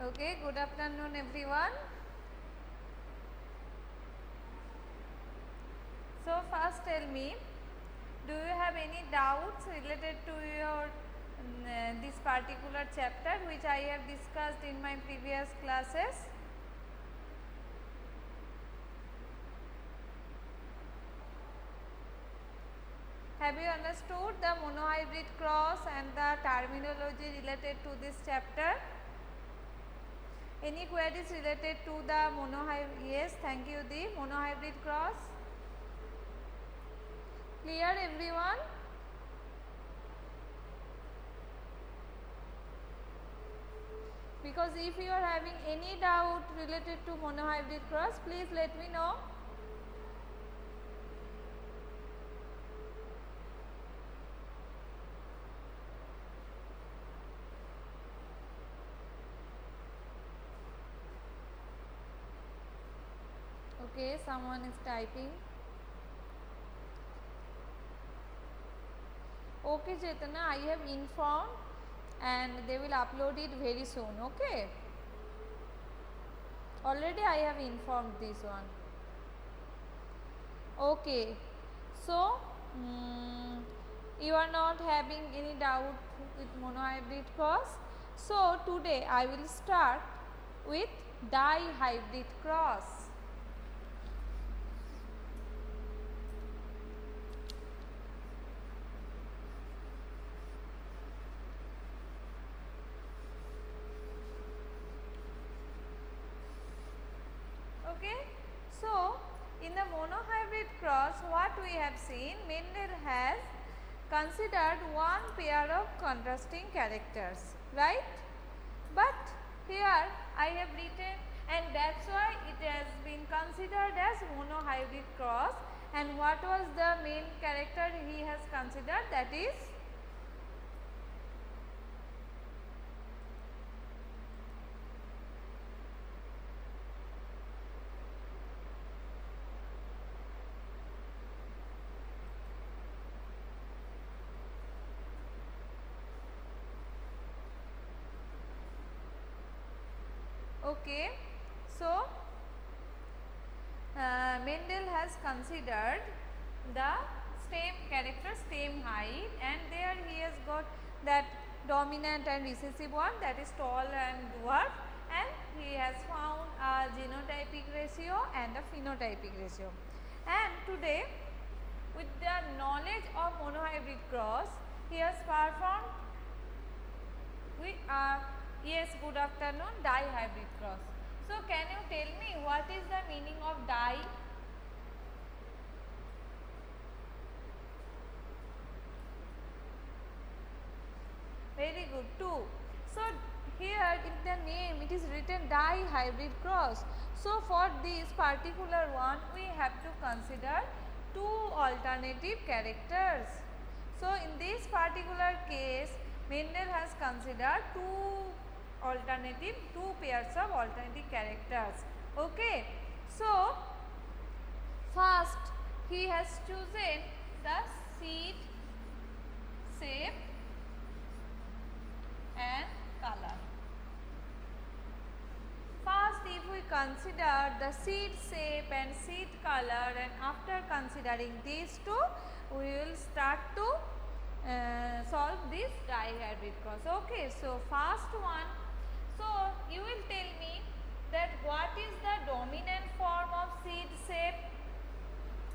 Okay, good afternoon everyone. So first tell me, do you have any doubts related to your this particular chapter which I have discussed in my previous classes? Have you understood the monohybrid cross and the terminology related to this chapter? Any queries related to the monohybrid? Yes, thank you, the monohybrid cross. Clear everyone? Because if you are having any doubt related to monohybrid cross, please let me know. Okay, someone is typing. Okay, Chaitanya, I have informed and they will upload it very soon. Okay. Already I have informed this one. Okay. So, you are not having any doubt with monohybrid cross. So, today I will start with dihybrid cross. Okay. So, in the monohybrid cross, what we have seen, Mendel has considered one pair of contrasting characters, right? But here I have written, and that's why it has been considered as monohybrid cross. And what was the main character he has considered? That is okay. So, Mendel has considered the stem character, stem height, and there he has got that dominant and recessive one, that is tall and dwarf, and he has found a genotypic ratio and a phenotypic ratio. And today, with the knowledge of monohybrid cross, he has performed yes, good afternoon, dihybrid cross. So, can you tell me what is the meaning of di? Very good, 2. So, here in the name it is written dihybrid cross. So, for this particular one we have to consider two alternative characters. So, in this particular case Mendel has considered two pairs of alternative characters. Okay. So, first he has chosen the seed shape and color. First, if we consider the seed shape and seed color, and after considering these two, we will start to solve this dihybrid cross. Okay, so first one. So, you will tell me that what is the dominant form of seed shape?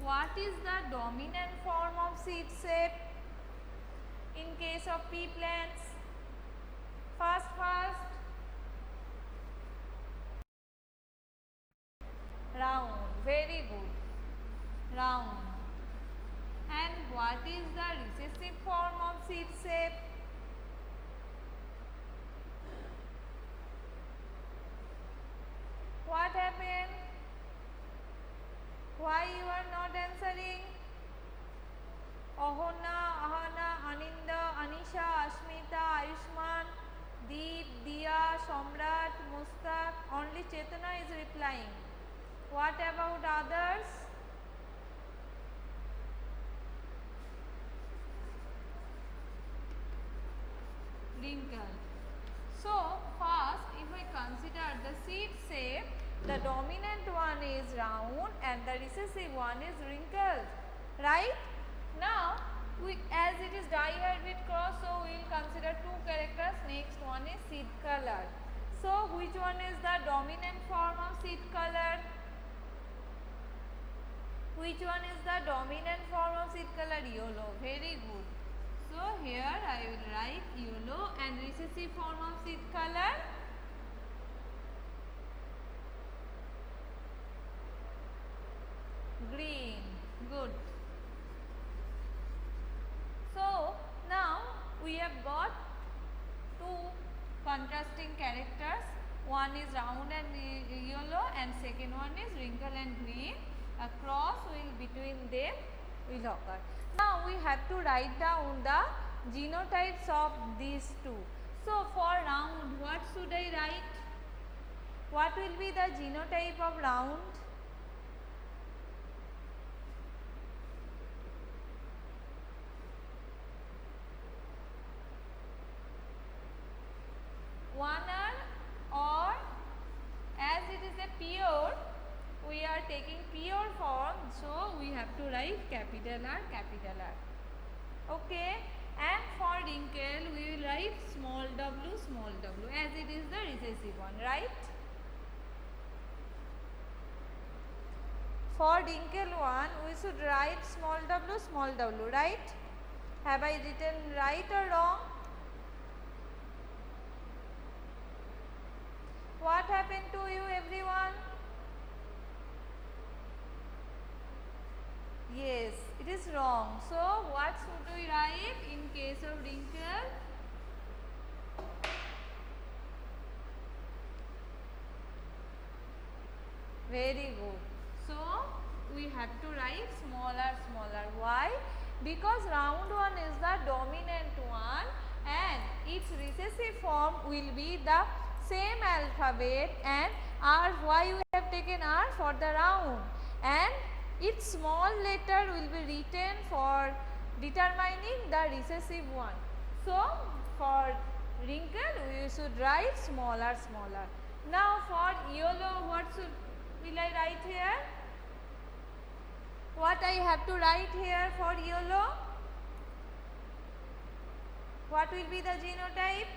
What is the dominant form of seed shape in case of pea plants? First, round, very good, round. And what is the recessive form of seed shape? What happened? Why you are not answering? Ahona, Ahana, Aninda, Anisha, Ashmita, Ayushman, Deep, Dia, Somrat, Mustaq, only Chetana is replying. What about others? Wrinkle. So, first if we consider seed shape, the dominant one is round and the recessive one is wrinkled, right? Now, as it is dihybrid cross, so we will consider two characters. Next one is seed color. So, which one is the dominant form of seed color? Which one is the dominant form of seed color? Yellow. Very good. So, here I will write yellow, and recessive form of seed color? Green. Good. So, now we have got two contrasting characters. One is round and yellow, and second one is wrinkle and green. A cross will between them will occur. Now we have to write down the genotypes of these two. So for round, what should I write? What will be the genotype of round? One or as it is a pure, we are taking pure form, so we have to write capital R, capital R. Okay, and for wrinkle we will write small w as it is the recessive one, right? For wrinkle one we should write small w, right? Have I written right or wrong? What happened to you, everyone? Yes, it is wrong. So, what should we write in case of wrinkle? Very good. So, we have to write smaller. Why? Because round one is the dominant one and its recessive form will be the same alphabet, and R, why we have taken R? For the round, and its small letter will be written for determining the recessive one. So, for wrinkle we should write smaller. Now for yellow, what will I write here? What I have to write here for yellow? What will be the genotype?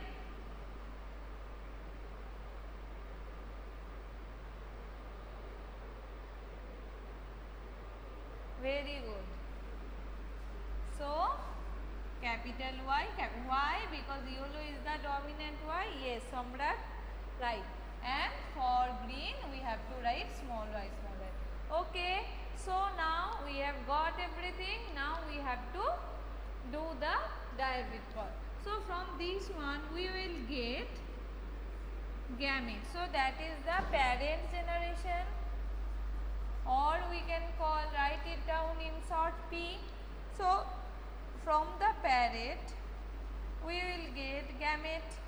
Very good. So, capital Y, why? Because yellow is the dominant Y. Yes, Samrat, right. And for green, we have to write small y. Okay. So, now we have got everything. Now we have to do the dihybrid cross. So, from this one, we will get gamete. So, that is the parent generation, or we can write it down in short P. So, from the parent we will get gamete.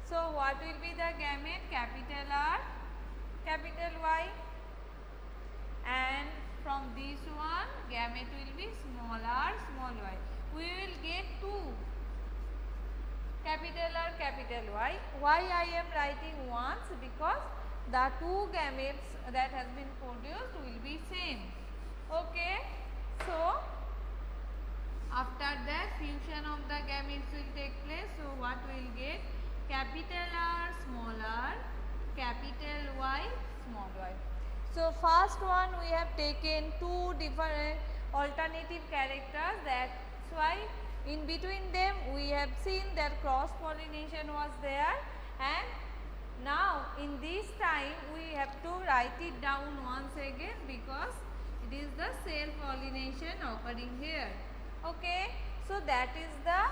So, what will be the gamete? Capital R, capital Y, and from this one gamete will be small r, small y. We will get two, capital R, capital Y. Why I am writing once? Because the two gametes that has been produced will be same. Okay. So, after that fusion of the gametes will take place. So, what we will get? Capital R, small r, capital Y, small y. So, first one we have taken two different alternative characters. That's why in between them we have seen that cross pollination was there, and now in this time we have to write it down once again because it is the self pollination occurring here. Okay. So, that is the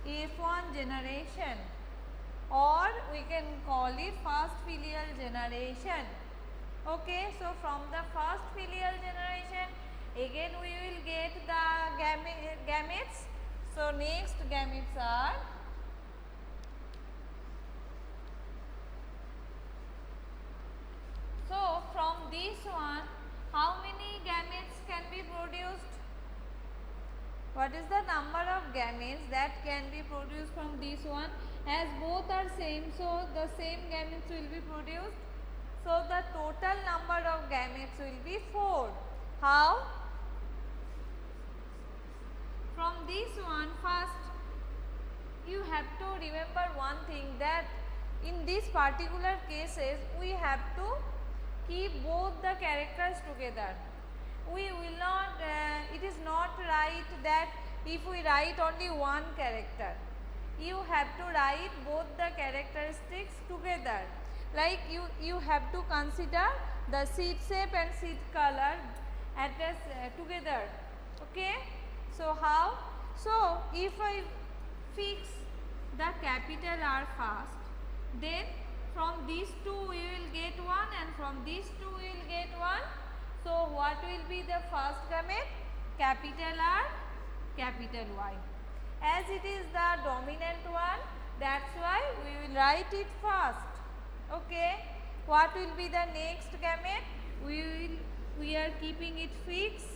F1 generation, or we can call it first filial generation. Okay. So, from the first filial generation again we will get the gametes. So, next gametes are so from this one how many gametes can be produced? What is the number of gametes that can be produced from this one? As both are same, so the same gametes will be produced. So the total number of gametes will be 4. How? From this one, first you have to remember one thing, that in these particular cases we have to keep both the characters together. We will not, it is not right that if we write only one character, you have to write both the characteristics together. Like you have to consider the seed shape and seed color together. Okay. So how? So if I fix the capital R first, then from these two we will get 1 and from these two we will get 1. So what will be the first gamete? Capital R, capital Y. As it is the dominant one, that's why we will write it first. Okay. What will be the next gamete? We are keeping it fixed.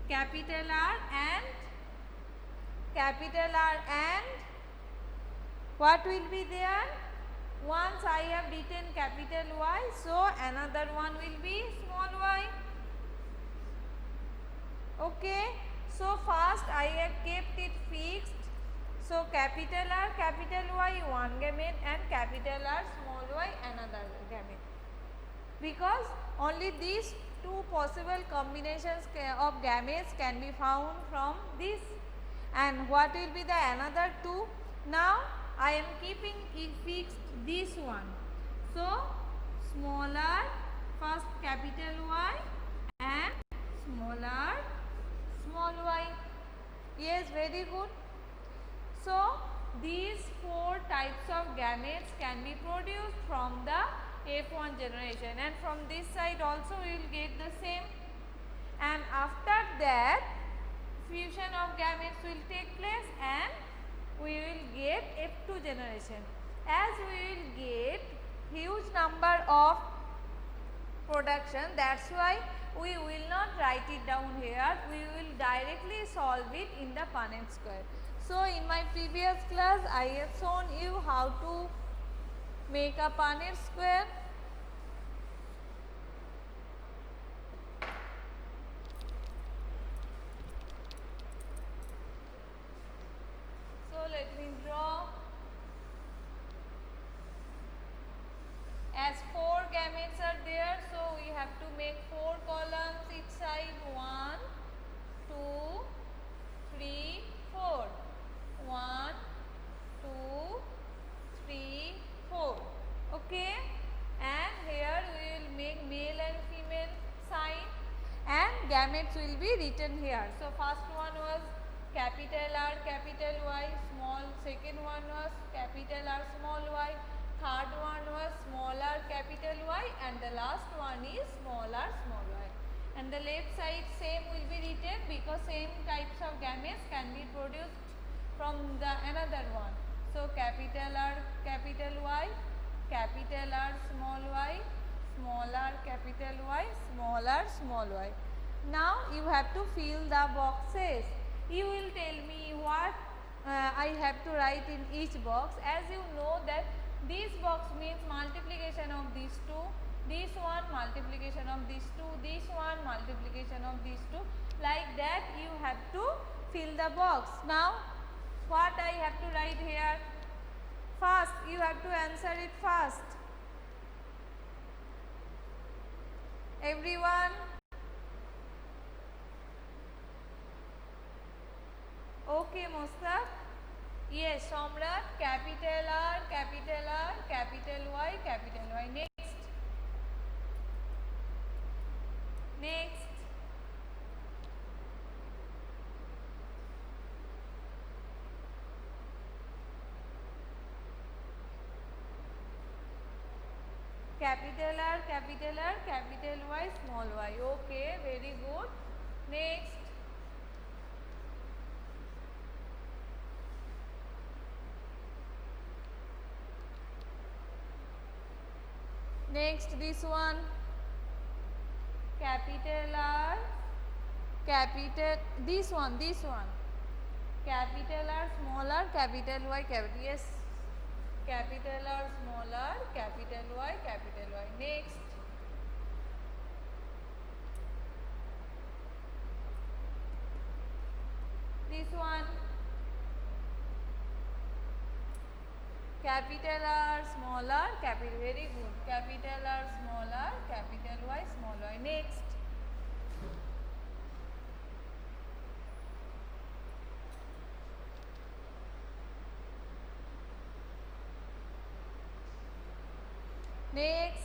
Capital R and what will be there? Once I have written capital Y, so another one will be small y. Okay. So first I have kept it fixed. So capital R, capital Y one gamete and capital R, small y another gamete. Because only these two possible combinations of gametes can be found from this. And what will be the another two? Now I am keeping it fixed this one. So smaller, first capital Y and smaller small y. Yes, very good. So these 4 types of gametes can be produced from the F1 generation, and from this side also we will get the same. And after that fusion of gametes will take place and we will get F2 generation. As we will get huge number of production, that's why we will not write it down here, we will directly solve it in the Punnett square. So in my previous class I have shown you how to make a Punnett square. So let me draw. As 4 gametes are there, so we have to make 4 columns each side. 1, 2, 3, 4. 1, 2, 3, 4. Okay. And here we will make male and female sign and gametes will be written here. So first one was capital R, capital Y, small. Second one was capital R, small y. Third one was small r, capital Y, and the last one is small r, small y. And the left side same will be written because same types of gametes can be produced from the another one. So capital R, capital Y, capital R, small y, small r, capital Y, small r, small y. Now you have to fill the boxes. You will tell me what I have to write in each box. As you know that this box means multiplication of these two, this one multiplication of these two, this one multiplication of these two. Like that you have to fill the box. Now what I have to write here? First you have to answer it fast. Everyone? Okay, Mustaq. Yes, Somrat, capital R, capital R, capital Y, capital Y. Next. Next. Capital R, capital R, capital Y, small y. Okay, very good. Next. Next, this one, capital R, capital, this one, capital R smaller, capital Y, capital, yes, capital R smaller, capital Y, capital Y. Next, this one, capital R smaller, capital, very good, capital R smaller, capital Y, small y. Next, next,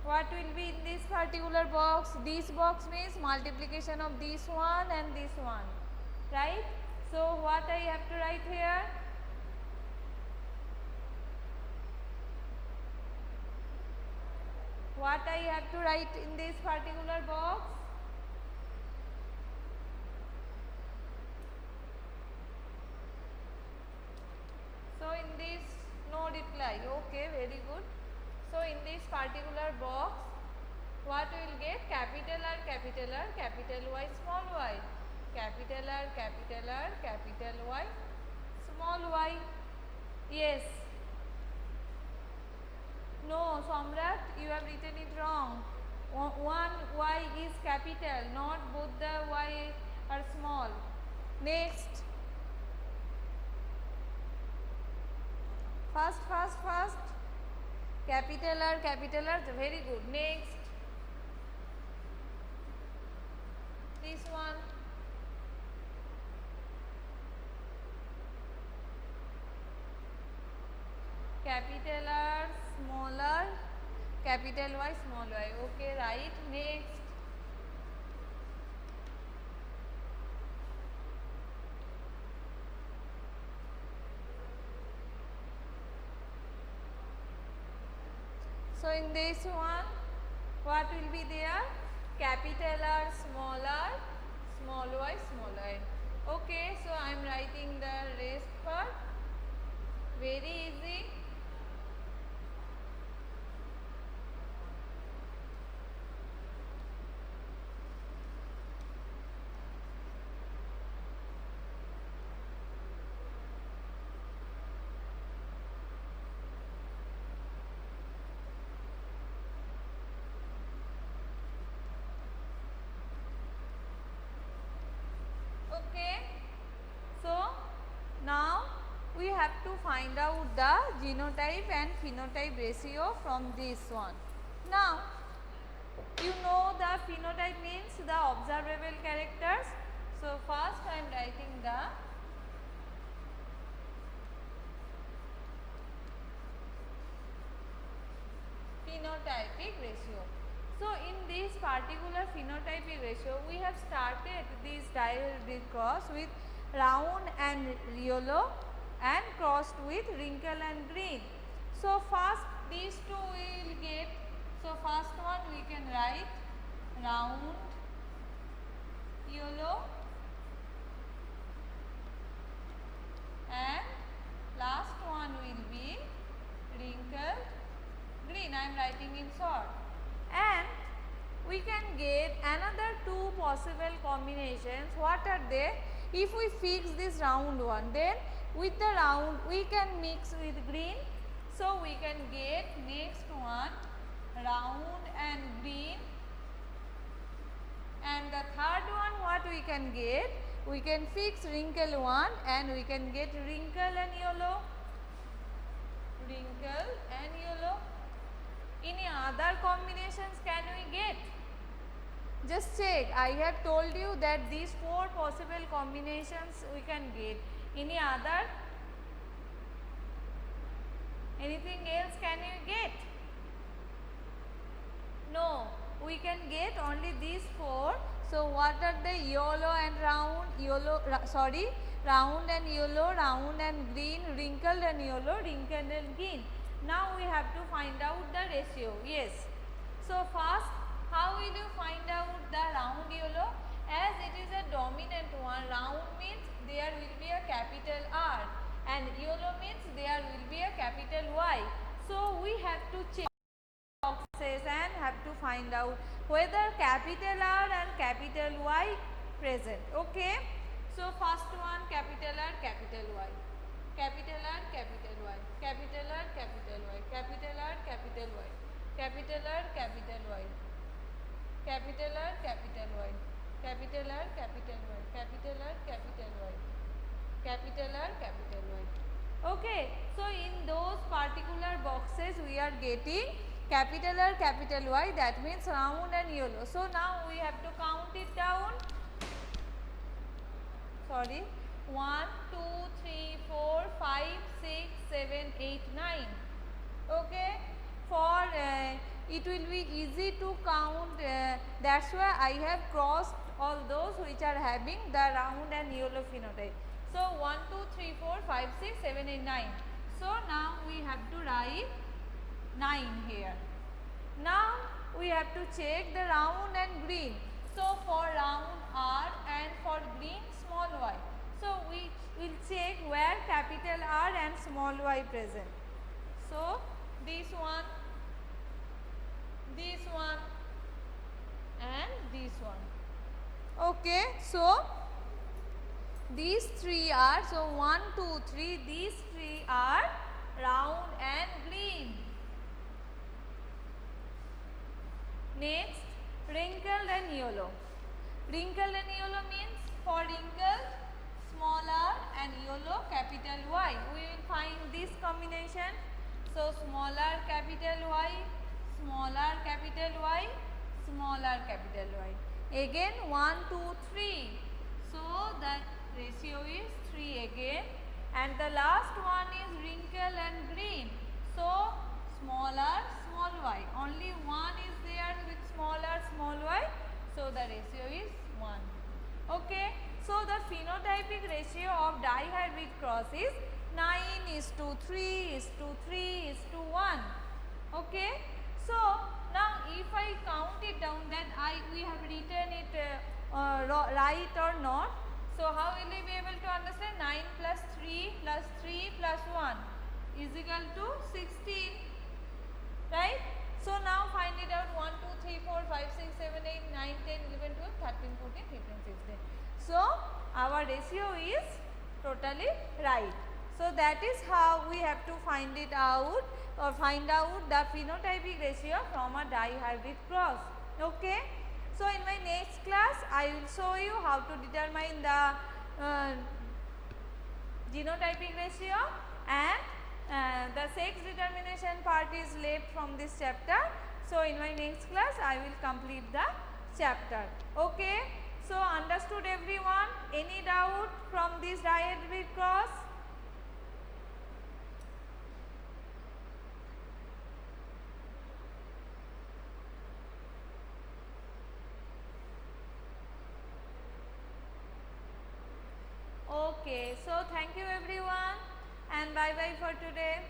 what will be in this particular box? This box means multiplication of this one and this one, right? So what I have to write here? What I have to write in this particular box? So in this, no reply. Okay, very good. So in this particular box, what we will get? Capital R, capital R, capital Y, small y. Capital R, capital R, capital Y, small y. Yes. No, Samrat, you have written it wrong. One y is capital, not both the y are small. Next. Fast. Capital R, very good. Next. This one. Capital R, smaller, capital Y, small y. Okay, right. Next. So in this one, what will be there? Capital R smaller, small y, small y. Okay, so I am writing the rest part. Very easy. Okay, so now we have to find out the genotype and phenotype ratio from this one. Now you know the phenotype means the observable characters. So first I am writing the phenotypic ratio. So in this particular phenotypic ratio, we have started this diagonal cross with round and yellow and crossed with wrinkle and green. So first these two we will get. So first one we can write round, yellow and last one will be wrinkled green. I am writing in short. And we can get another two possible combinations. What are they? If we fix this round one, then with the round we can mix with green. So we can get next one round and green. And the third one what we can get? We can fix wrinkle one and we can get wrinkle and yellow. Wrinkle and yellow. Any other combinations can we get? Just check. I have told you that these four possible combinations we can get. Any other? Anything else can you get? No. We can get only these four. So what are the yellow and round? Round and yellow, round and green, wrinkled and yellow, wrinkled and green. Now we have to find out the ratio. Yes. So first, how will you find out the round yellow? As it is a dominant one, round means there will be a capital R and yellow means there will be a capital Y. So we have to check boxes and have to find out whether capital R and capital Y present. Okay. So first one, capital R, capital Y. Capital R, capital Y. Capital R, capital Y. Capital R, capital Y. Capital R, capital Y. Capital R, capital Y. Capital R, capital Y. Capital R, capital Y. Capital R, capital Y. Okay. So in those particular boxes we are getting capital R, capital Y, that means round and yellow. So now we have to count it down. Sorry. 1, 2, 3, 4, 5, 6, 7, 8, 9. Okay. For it will be easy to count, that's why I have crossed all those which are having the round and yellow phenotype. So 1, 2, 3, 4, 5, 6, 7, 8, 9. So now we have to write 9 here. Now we have to check the round and green. So for round R and for green small y. So we will check where capital R and small y present. So this one, and this one. Okay. So these three are, so 1, 2, 3, these three are round and green. Next, wrinkled and yellow. Wrinkled and yellow means for wrinkled small r and yellow capital Y. We will find this combination. So small r capital Y, small r capital Y, small r capital Y. Again 1, 2, 3. So the ratio is 3 again, and the last one is wrinkle and green. So small r small y. Only one is there with small r small y. So the ratio is 1. Okay. So the phenotypic ratio of dihybrid cross is 9:3:1. Okay. So now if I count it down, then we have written it right or not. So how will we be able to understand? 9 plus 3 plus 3 plus 1 is equal to 16. Right? So now find it out. 1, 2, 3, 4, 5, 6, 7, 8, 9, 10, 11, 12, 13, 14, 15, 16. So our ratio is totally right. So that is how we have to find it out, or find out the phenotypic ratio from a dihybrid cross. Okay. So in my next class I will show you how to determine the genotypic ratio, and the sex determination part is left from this chapter. So in my next class I will complete the chapter. Okay. So understood everyone? Any doubt from this dihybrid cross? Okay, so thank you everyone, and bye bye for today.